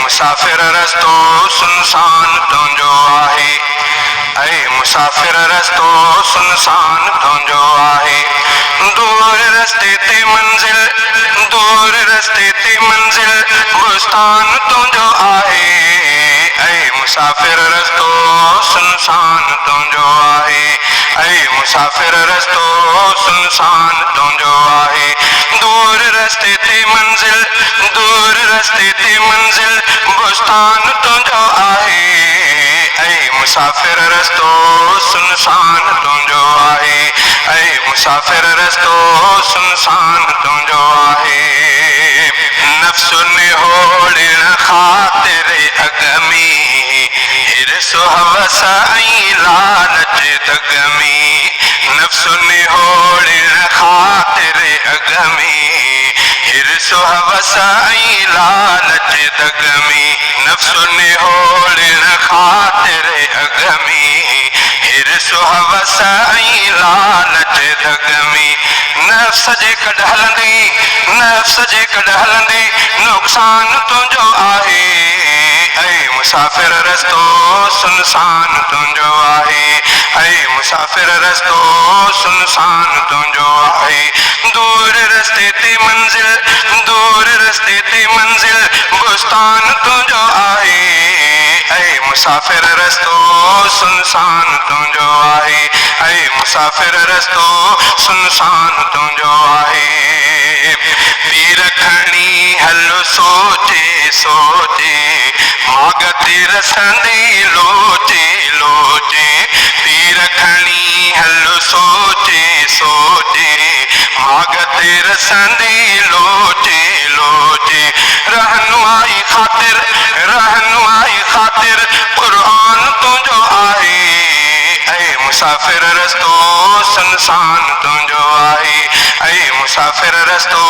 मुसाफ़िर रस्तो सुनसान तुंहिंजो आहे, ऐं मुसाफ़िर रस्तो सुनसान तुंहिंजो आहे। दूर रस्ते ते मंज़िल, दूर रस्ते ते मंज़िल बुस्तान तुंहिंजो आहे, ऐं मुसाफ़िर रस्तो सुनसान तुंहिंजो आहे, ऐं मुसाफ़िर रस्तो सुनसान तुंहिंजो आहे। दूर रस्ते ते मंज़िल, दूर रस्ते ते मंज़िल बुस्तान तुंहिंजो आहे, ऐं मुसाफ़िर रस्तो सुनसान तुंहिंजो आहे, ऐं मुसाफ़िर रस्तो सुनसान तुंहिंजो आहे। नफ़्स निहोड़ण ख़ातिर अॻ में हिर्स हवस ऐं लालच दग में, नफ़्स निहोड़ण ख़ातिर अॻ में हिर्स हवस ऐं लालच दग में, नफ़्स निहोड़ण ख़ातिर अॻ में हिर्स हवस ऐं लालच दग में। नफ़्स जे कॾ हलंदी, नफ़्स जे कॾ हलंदी नुक़सान तुंहिंजो आहे, ऐं मुसाफ़िर रस्तो सुनसान तुंहिंजो आहे, ऐं मुसाफ़िर रस्तो सुनसान तुंहिंजो आहे। दूर रस्ते ते मंज़िल, दूर रस्ते ते मंज़िल बुस्तान तुंहिंजो आहे, ऐं मुसाफ़िर रस्तो सुनसान तुंहिंजो आहे, ऐं मुसाफ़िर रस्तो सुनसान तुंहिंजो आहे। पीर खणी हल सोचे सोचे माग ते रसंदी लोचे लोचे, पीर खणी हल सोचे सोचे माग ते रसंदी लोचे लोचे। रहनुमाई ख़ातिर, रहनुमाई ख़ातिर क़ुर्आन तुंहिंजो आहे, ऐं मुसाफ़िर रस्तो सुनसान तुंहिंजो आहे, ऐं मुसाफ़िर रस्तो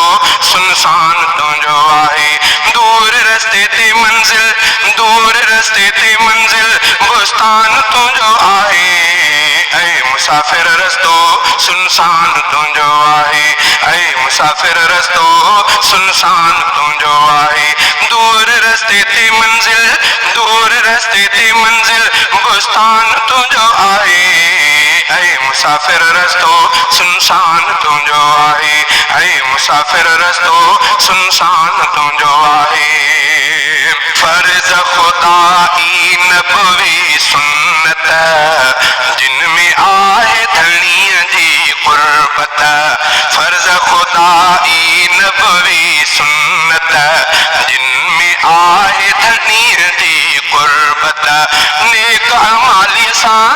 सुनसान तुंहिंजो आहे। दूर रस्ते ते मंज़िल, दूर रस्ते ते मंज़िल बुस्तान तुंहिंजो आहे, ऐं मुसाफ़िर रस्तो सुनसान तुंहिंजो आहे, ऐं मुसाफ़िर रस्तो सुनसान तुंहिंजो आहे। दूर रस्ते ते मंज़िल, दूर रस्ते ते मंज़िल बुस्तान तुंहिंजो आहे, ऐं मुसाफ़िर रस्तो सुनसान तुंहिंजो आहे, ऐं मुसाफ़िर रस्तो सुनसान तुंहिंजो आहे। फ़र्ज़ ख़ुदाई नबवी सुन्नत जिन में आहे धणीअ जी क़ुर्बत, फ़र्ज़ ख़ुदाई नबवी सुन्नत जिन में आहे धणीअ जी क़ुर्बत। नेक अमालीअ सां,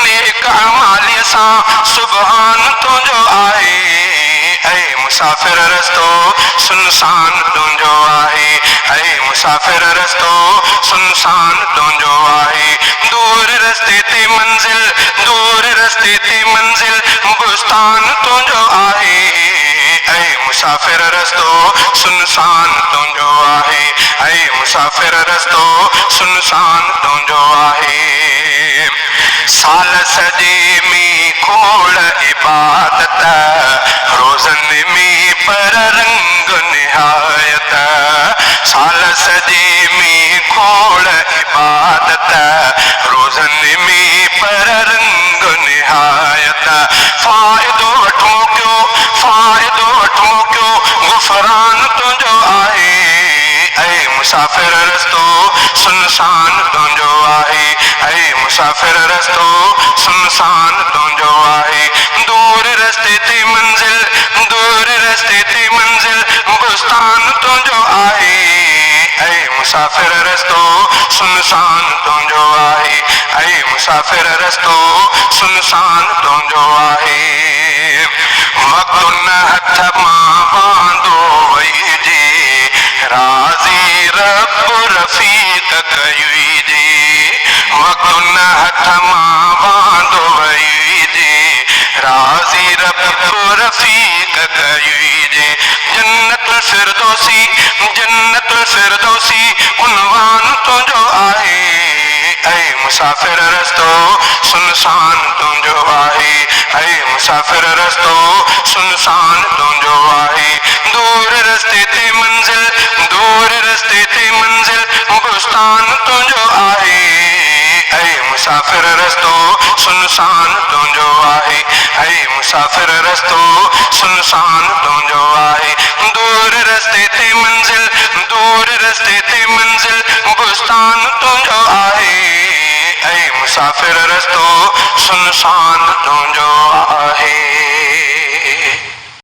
नेक अमालीअ सां सुभान तुंहिंजो आहे, ऐं मुसाफ़िर रस्तो सुनसान तुंहिंजो आहे, ऐं मुसाफ़िर रस्तो सुनसान तुंहिंजो आहे। दूर रस्ते ते मंज़िल, दूर रस्ते ते मंज़िल बुस्तान तुंहिंजो आहे, ऐं मुसाफ़िर रस्तो सुनसान तुंहिंजो आहे, ऐं मुसाफ़िर रस्तो सुनसान तुंहिंजो आहे। साल सॼे में खोड़ इबादत, रोज़नि में पर रंग निहायत, साल सॼे में खोड़ इबादत, रोज़नि में पर रंग निहायत। फ़ाइदो वठूं क्यों, फ़ाइदो वठूं क्यों गुफ़रान तुंहिंजो आहे, ऐं मुसाफ़िर रस्तो सुनसान तुंहिंजो आहे, ऐं मुसाफ़िर रस्तो सुनसान तुंहिंजो आहे। दूर रस्ते ते मंज़िल, दूर रस्ते ते मंज़िल बुस्तान तुंहिंजो आहे, ऐं मुसाफ़िर रस्तो सुनसान तुंहिंजो आहे, ऐं मुसाफ़िर रस्तो सुनसान तुंहिंजो आहे। मकुन हथ मां बांधो वइजे, राज़ी रब रफ़ीक़ कयुइजे, मकुन हथ मां बांधो वइजे, राज़ी रब रफ़ीक़ कयुइजे। जन्नतुल फ़िरदौसी, जन्नतुल फ़िरदौसी उनवान तुंहिंजो आहे, ऐं मुसाफ़िर रस्तो सुनसान तुंहिंजो आहे, ऐं मुसाफ़िर रस्तो सुनसान तुंहिंजो आहे। दूर रस्ते ते मंज़िल, दूर रस्ते ते मंज़िल बुस्तान तुंहिंजो आहे, ऐं मुसाफ़िर रस्तो सुनसान तुंहिंजो आहे, ऐं मुसाफ़िर रस्तो सुनसान तुंहिंजो आहे। दूर रस्ते ते मंज़िल, दूर रस्ते ते मंज़िल बुस्तान तुंहिंजो आहे, ऐं मुसाफ़िर रस्तो सुनसान तुंहिंजो आहे।